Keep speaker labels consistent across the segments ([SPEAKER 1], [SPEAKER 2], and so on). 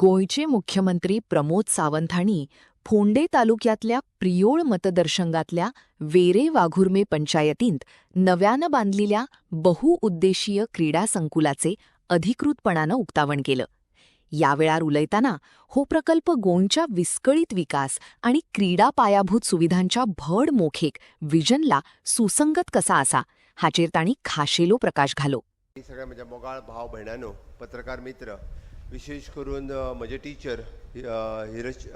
[SPEAKER 1] गोयचे मुख्यमंत्री प्रमोद सावंत हांणी फोंडे तालुक्यातल्या प्रियोळ मतदरसंघातल्या वेरे वाघुर्मे पंचायतींत नव्यानं बांधलेल्या बहुउद्देशीय क्रीडा संकुलाचे अधिकृतपणानं उक्तावण केलं. यावेळार उलयतना हो प्रकल्प गोंयच्या विस्कळीत विकास आणि क्रीडा पायाभूत सुविधांच्या भड मोखेक विजनला सुसंगत कसा आसा हाचेर तांणी खाशेलो प्रकाश घालो.
[SPEAKER 2] सगळ्या म्हज्या मोगाळ भाव भयणांनो, पत्रकार मित्र, विशेष करून म्हजे टीचर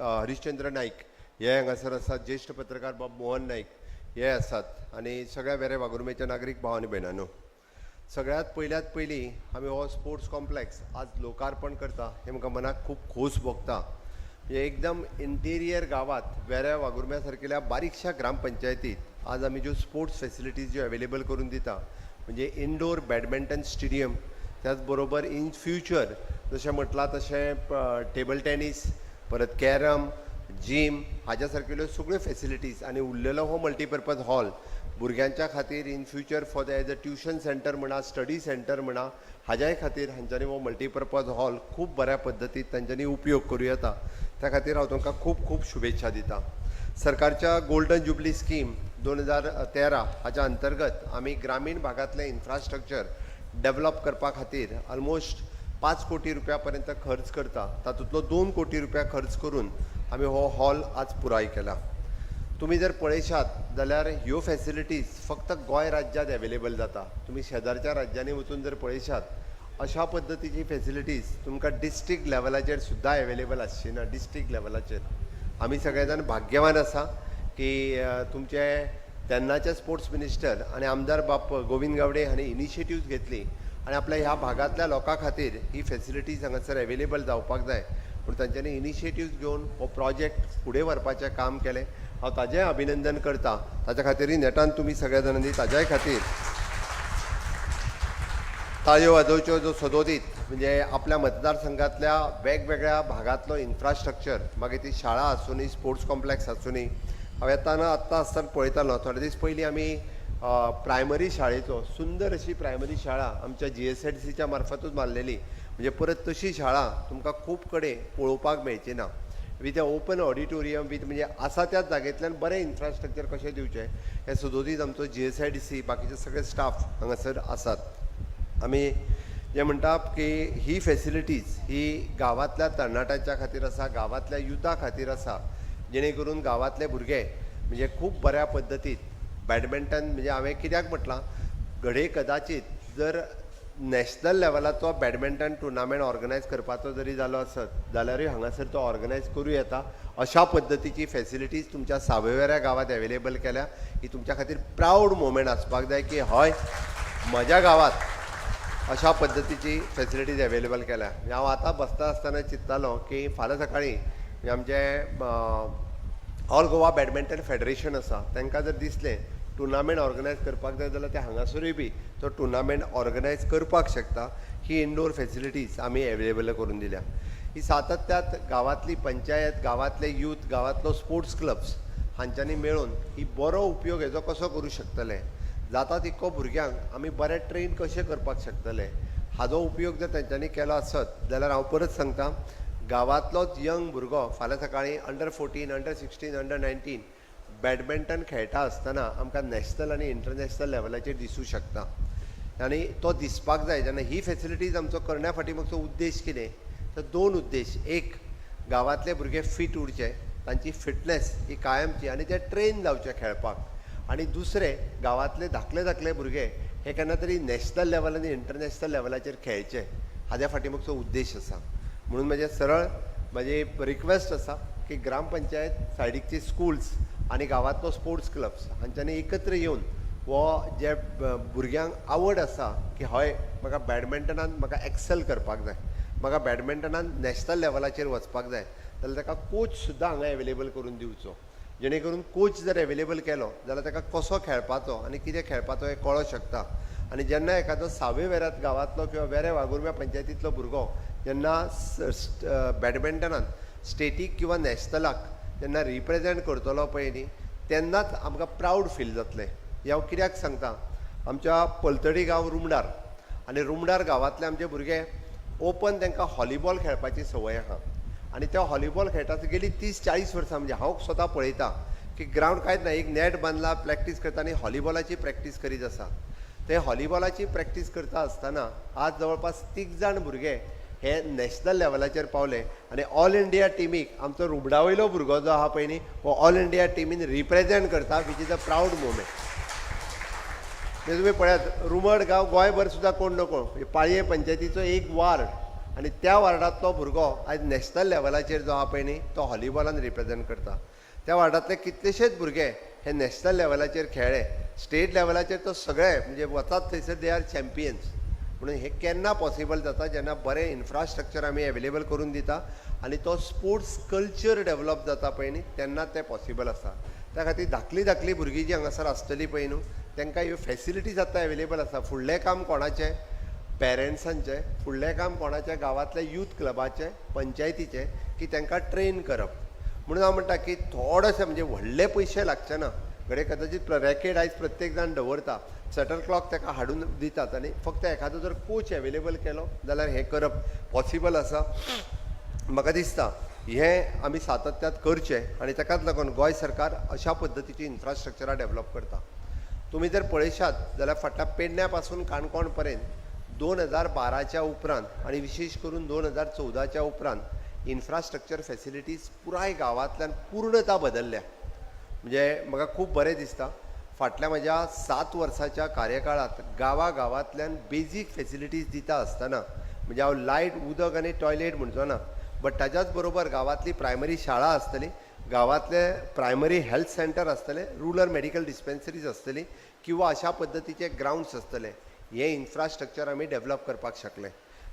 [SPEAKER 2] हरिश्चंद्र नाईक हे हांगासर आसात, ज्येष्ठ पत्रकार बाब मोहन नाईक हे आसात आणि सगळ्या वेरे वाघुर्मेच्या नागरीक भाव आनी भयणांनो, सगळ्यात पयली आमी हो स्पोर्ट्स कॉम्प्लेक्स आज लोकार्पण करता हे म्हाका मनाक खूब खोस भोगता. म्हणजे एकदम इंटेरियर गावात वेऱ्या वाघुर्म्या सारकेल्या बारीकशा ग्रामपंचायतीत आज आमी ज्यो स्पोर्ट्स फॅसिलिटीज ज्यो अवेलेबल करून दिता, म्हणजे इनडोर बॅडमिंटन स्टेडियम, त्याच बरोबर इन फ्युचर जशें म्हटलां तशें टेबल टेनीस, परत कॅरम, जीम हाज्या सारकेल्यो सगळ्यो फॅसिलिटीज आनी उरलेलो हो मल्टीपर्पज हॉल भुरग्यांच्या खातीर in future for the as a tuition centre म्हणा, स्टडी सेंटर म्हणा, हाज्याय खातीर हांच्यांनी हो मल्टीपर्पज हॉल खूब बऱ्या पद्दतीन तांच्यांनी उपयोग करूं येता. त्या खातीर हांव तुमकां खूब खूब शुभेच्छा दिता. सरकारच्या गोल्डन जुबली स्कीम 2013 हाच्या अंतर्गत आमी ग्रामीण भागातले इन्फ्रास्ट्रक्चर डेव्हलप करपा खातीर ऑलमोस्ट 5 कोटी रुपया पर्यंत खर्च करता. तातूंतलो 2 कोटी रुपया खर्च करून आमी हो हॉल आज पुराय केला. तुम्ही जर पळयशात जाल्यार ह्यो फॅसिलिटीज फक्त गोंय राज्यांत अवेलेबल जाता. तुम्ही शेजारच्या राज्यांनी वचून जर पळयशात अशा पद्दतीची फॅसिलिटीज तुमकां डिस्ट्रिक्ट लेवलाचेर सुद्दां अवेलेबल आसची ना. डिस्ट्रिक्ट लेवलाचेर आमी सगळे जाण भाग्यवान आसा की तुमचे तेन्नाचे स्पोर्ट्स मिनिस्टर आनी आमदार बाप गोविंद गावडे हांणी इनिशिएटिव्ज घेतली आनी आपल्या ह्या भागातल्या लोकां खातीर ही फॅसिलिटीज हांगासर अवेलेबल जावपाक जाय पूण तांच्यांनी इनिशिएटिव्ज घेवन हो प्रोजेक्ट फुडें व्हरपाचें काम केलें. हांव ताजें अभिनंदन करता. ताच्या खातीर नेटान तुमी सगळ्या जाणांनी ताज्याय खातीर ताळयो वाजोवच्यो जो सदोदीत म्हणजे आपल्या मतदारसंघातल्या वेगवेगळ्या भागातलो इन्फ्रास्ट्रक्चर, मागीर ती शाळा आसूनी, स्पोर्ट्स कॉम्प्लेक्स आसूनी. हांव आत्तां आसतना पळयतालो, थोडे दीस पयलीं आमी प्रायमरी शाळेचो सुंदर अशी प्रायमरी शाळा आमच्या GSDCच्या मार्फतूच बांदलेली. म्हणजे परत तशी शाळा तुमकां खूब कडेन पळोवपाक मेळची ना. विथ ओपन ऑडिटोरियम विथ म्हणजे आसा त्याच जागेंतल्यान बरें इन्फ्रास्ट्रक्चर कशें दिवचें हे सदोदीत आमचो GSDC बाकीचे सगळे स्टाफ हांगासर आसात. आमी जे म्हणटात की ही फॅसिलिटीज ही गांवांतल्या तरणाट्यांच्या खातीर आसा, गांवांतल्या युथा खातीर आसा, जेणे करून गांवांतले भुरगे म्हणजे खूब बऱ्या पद्दतीन बॅडमिंटन म्हणजे हांवें कित्याक म्हटलां, घडये कदाचित जर नॅशनल लेवलाचो बॅडमिंटन टुर्नामेंट ऑर्गनायज करपाचो जरी जालो आसत जाल्यारूय हांगासर तो ऑर्गनायज करूं येता. अशा पद्दतीची फॅसिलिटीज तुमच्या सावयवेऱ्या गांवांत अवेलेबल केल्या. ही तुमच्या खातीर प्राऊड मोमेंट आसपाक जाय की हय म्हज्या गांवांत अशा पद्दतीची फॅसिलिटीज अवेलेबल केल्या. हांव आतां बसता आसतना चिंत्तालो की फाल्यां सकाळीं आमचें ऑल गोवा बॅडमिंटन फेडरेशन आसा, तांकां जर दिसलें टुर्नामेंट ऑर्गनायज करपाक जाय जाल्यार ते हांगासरूय बी तो टुर्नामेंट ऑर्गनायज करपाक शकता. ही इनडोर फॅसिलिटीज आमी अवेलेबल करून दिल्या. ही सातत्यात गांवांतली पंचायत, गांवांतले यूथ, गांवांतलो स्पोर्ट्स क्लब्स हांच्यांनी मेळून ही बरो उपयोग हेजो कसो करूं शकतले, जाता तितको भुरग्यांक आमी बरे ट्रेन कशे करपाक शकतले, हाजो उपयोग जर तेंच्यांनी केलो आसत जाल्यार हांव परत सांगता, गांवांतलोच यंग भुरगो फाल्यां सकाळीं अंडर-14, अंडर-16, अंडर-19 बॅडमिंटन खेळटा आसतना आमकां नॅशनल आनी इंटरनॅशनल लेवलाचेर दिसूं शकता. आनी तो दिसपाक जाय. जेन्ना ही फॅसिलिटीज आमचो करण्या फाटीं मागचो उद्देश कितें, तर 2 उद्देश. एक, गांवांतले भुरगे फीट उरचे, तांची फिटनेस ही कायमची आनी ते ट्रेन जावचे खेळपाक. आनी दुसरें, गांवांतले धाकले भुरगे हे केन्ना तरी नॅशनल लेवल आनी इंटरनॅशनल लेवलाचेर खेळचे, हाज्या फाटीं मागचो उद्देश आसा. म्हणून म्हजी रिक्वेस्ट आसा की ग्रामपंचायत सायडीकची स्कूल्स आनी गांवांतलो स्पोर्ट्स क्लब्स हांच्यांनी एकत्र येवन वो जे भुरग्यांक आवड आसा की हय म्हाका बॅडमिंटनान म्हाका एक्सेल करपाक जाय, म्हाका बॅडमिंटनान नॅशनल लेवलाचेर वचपाक जाय, जाल्यार ताका कोच सुद्दां हांगा अवेलेबल करून दिवचो. जेणे करून कोच जर अवेलेबल केलो जाल्यार ताका कसो खेळपाचो आनी कितें खेळपाचो हें कळों शकता. आनी जेन्ना एखादो सावयवेऱ्यांत गांवांतलो किंवा वेरे वाघुर्म्या पंचायतींतलो भुरगो जेन्ना बॅडमिंटनांत स्टेटीक किंवा नॅशनलाक जेन्ना रिप्रेझेंट करतलो पळय न्ही, तेन्नाच आमकां प्राऊड फील जातलें. हें हांव कित्याक सांगता, आमच्या पलतडी गांव रुमडार आनी रुमडार गांवांतले आमचे भुरगे ओपन तांकां हॉलीबॉल खेळपाची संवय आहा आनी त्या हॉलीबॉल खेळटा गेली 30-40 वर्सां म्हणजे हांव स्वता पळयतां की ग्रावंड कांयच ना, एक नेट बांदला, प्रॅक्टीस करता आनी हॉलीबॉलाची प्रॅक्टीस करीत आसा. ते हॉलीबॉलाची प्रॅक्टीस करता आसतना आज जवळपास 3 जाण भुरगे हे नॅशनल लेवलाचेर पावले आनी ऑल इंडिया टिमीक आमचो रुबडावयलो भुरगो जो आहा पळय न्ही हो ऑल इंडिया टिमीन रिप्रेझेंट करता, which is a proud movement. तुम्ही पळयात रुमड गांव गोंयभर सुद्दां कोण नको, पाळये पंचायतीचो एक वार्ड आनी त्या वार्डांतलो भुरगो आयज नॅशनल लेवलाचेर जो आहा पळय न्ही तो हॉलीबॉलान रिप्रेझेंट करता. त्या वार्डांतले कितलेशेच भुरगे हे नॅशनल लेवलाचेर खेळ्ळे, स्टेट लेवलाचेर तो सगळे म्हणजे वतात थंयसर दे आर चॅम्पियन्स. म्हणून हे केन्ना पॉसिबल जाता जेन्ना बरें इन्फ्रास्ट्रक्चर आमी अवेलेबल करून दिता आनी तो स्पोर्ट्स कल्चर डेवलप जाता पळय न्ही तेन्ना तें पॉसिबल आसा. त्या खातीर धाकलीं भुरगीं जीं हांगासर आसतलीं पळय न्हू तांकां ह्यो फॅसिलिटीज आतां अवेलेबल आसा. फुडलें काम कोणाचें? पेरंट्सांचें. फुडलें काम कोणाचें? गांवांतल्या यूथ क्लबाचें, पंचायतीचें की तांकां ट्रेन करप. म्हणून हांव म्हणटा की थोडेशें म्हणजे व्हडले पयशे लागचे ना. घडये कदाचित रॅकेट आयज प्रत्येक जाण दवरता, शटल क्लॉक ताका हाडून दितात आनी फक्त एखादो जर कोच अवेलेबल केलो जाल्यार हें करप पॉसिबल आसा. म्हाका दिसता हें आमी सातत्यात करचें आनी ताकाच लागून गोंय सरकार अशा पद्दतीची इन्फ्रास्ट्रक्चरां डेवलप करता. तुमी जर पळयशात जाल्यार फाटल्या पेडण्या पासून काणकोण पर्यंत 2012च्या उपरांत आनी विशेश करून 2014च्या उपरांत इन्फ्रास्ट्रक्चर फॅसिलिटीज पुराय गांवांतल्यान पूर्णता बदलल्या. म्हणजे म्हाका खूब बरें दिसता. फाटल्या म्हज्या 7 वर्साच्या कार्यकाळांत गांवांतल्यान बेजीक फॅसिलिटीज दिता आसतना म्हणजे हांव लायट, उदक आनी टॉयलेट म्हणचो ना, बट ताच्याच बरोबर गांवांतली प्रायमरी शाळा आसतली, गांवांतले प्रायमरी हेल्थ सेंटर आसतले, रुरल मेडिकल डिस्पेन्सरीज आसतली किंवा अशा पद्दतीचे ग्राउंड्स आसतले. हे इन्फ्रास्ट्रक्चर आमी डेवलप करपाक शकले,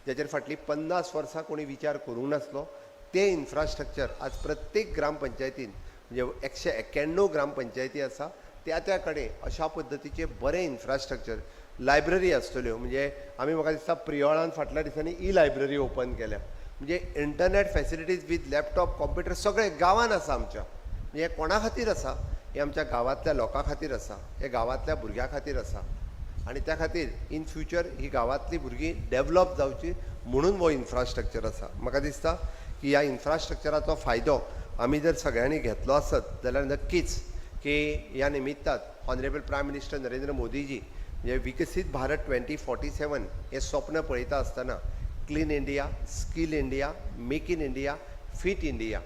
[SPEAKER 2] जाचेर फाटलीं 50 वर्सां कोणी विचार करूंक नासलो. ते इन्फ्रास्ट्रक्चर आज प्रत्येक ग्रामपंचायतीन म्हणजे 191 ग्रामपंचायती आसा त्या कडेन अशा पद्दतीचे बरें इन्फ्रास्ट्रक्चर. लायब्ररी आसतल्यो म्हणजे आमी म्हाका दिसता प्रियोळान फाटल्या दिसांनी लायब्ररी ओपन केल्या. म्हणजे internet facilities with laptop, computer सगळे गांवांत आसा आमच्या. म्हणजे हे कोणा खातीर आसा? हे आमच्या गांवांतल्या लोकां खातीर आसा, हे गांवांतल्या भुरग्यां खातीर आसा. आनी त्या खातीर इन फ्युचर ही गांवांतली भुरगीं डेवलप जावची म्हणून हो इन्फ्रास्ट्रक्चर आसा. म्हाका दिसता की ह्या इन्फ्रास्ट्रक्चराचो फायदो आमी जर सगळ्यांनी घेतलो आसत जाल्यार नक्कीच की ह्या निमित्तात honourable prime minister Narendra Modiji म्हणजे विकसीत भारत 2047 हे स्वप्न पळयता आसतना clean India, skill India, make in India, fit India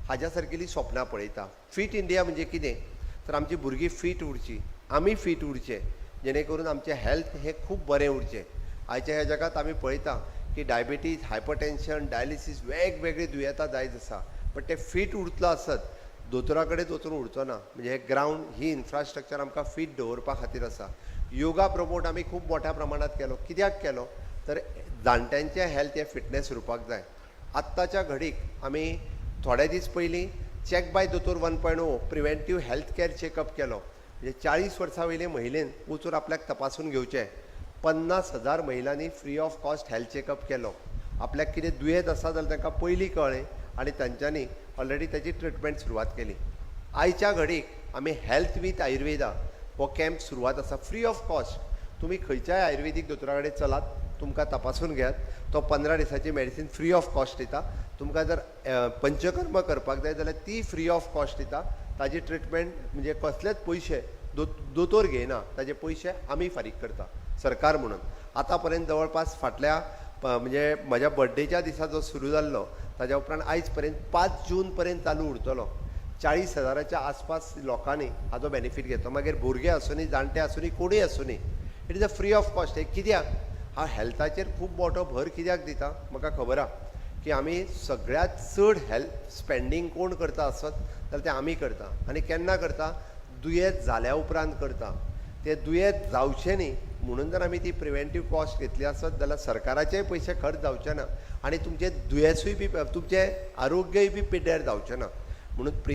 [SPEAKER 2] हाज्या सारकेली स्वप्नां पळयता. फीट इंडिया म्हणजे कितें? तर आमची भुरगीं फीट उरची, आमी फीट उरचे, जेणे करून आमचें हेल्थ हें खूब बरें उरचें. आयच्या ह्या जगात आमी पळयता की डायबिटीज, हायपरटेन्शन, डायलिसीस वेगवेगळी दुयेंतां जायत आसा, बट ते फीट उरतलो आसत दोतोरा कडेन वचून उरचो ना. म्हणजे हे ग्रावंड ही इन्फ्रास्ट्रक्चर आमकां फीट दवरपा खातीर आसा. योगा प्रमोट आमी खूब मोठ्या प्रमाणात केलो. कित्याक केलो? तर जाणट्यांचें हेल्थ हे फिटनेस उरपाक जाय. आत्ताच्या घडीक आमी थोडे दीस पयलीं चॅक बाय दोतोर 1.0 प्रिव्हेंटीव हेल्थ कॅर चॅकअप केलो. म्हणजे 40 वर्सां वयले महिलेन वचून आपल्याक तपासून घेवचें. 50,000 महिलांनी free of cost health checkup केलो. आपल्याक कितें दुयेंत आसा जाल्यार तांकां पयलीं कळ्ळें आनी तांच्यांनी ऑलरेडी ताची ट्रिटमेंट सुरवात केली. आयच्या घडीक आमी हेल्थ वीथ आयुर्वेदा हो कॅम्प सुरवात आसा फ्री ऑफ कॉस्ट. तुमी खंयच्याय आयुर्वेदीक दोतोरा कडेन चलात, तुमकां तपासून घेयात, तो 15 दिसाची मेडिसीन फ्री ऑफ कॉस्ट दिता. तुमकां जर पंचकर्म करपाक जाय जाल्यार ती फ्री ऑफ कॉस्ट दिता. ताजी ट्रिटमेंट म्हणजे कसलेच पयशे दोतोर घेयना, ताजे पयशे आमी फारीक करता सरकार म्हणून. आतां पर्यंत जवळपास फाटल्या म्हणजे म्हज्या बर्थडेच्या दिसा जो सुरू जाल्लो ताज्या उपरांत आयज पर्यंत 5 जून पर्यंत चालू उरतलो. 40,000च्या आसपास लोकांनी हाजो बेनिफीट घेतलो. मागीर भुरगे आसूनी, जाणटे आसूनी, कोणूय आसूनी, it is a free of cost. हे कित्याक? हा हेल्थाचेर खूब मोठो भर कित्याक दिता? म्हाका खबर आहा की आमी सगळ्यात चड हेल्थ स्पेंडींग कोण करता आसत जाल्यार तें आमी करता. आनी केन्ना करता? दुयेंत जाल्या उपरांत करता. ते दुयेंत जावचें न्ही म्हणून जर आमी ती प्रिव्हेंटीव कॉस्ट घेतली आसत जाल्यार सरकाराचेय पयशे खर्च जावचे ना आनी तुमचें दुयेंसूय बी, तुमचें आरोग्यय बी पिड्ड्यार जावचें ना. म्हणून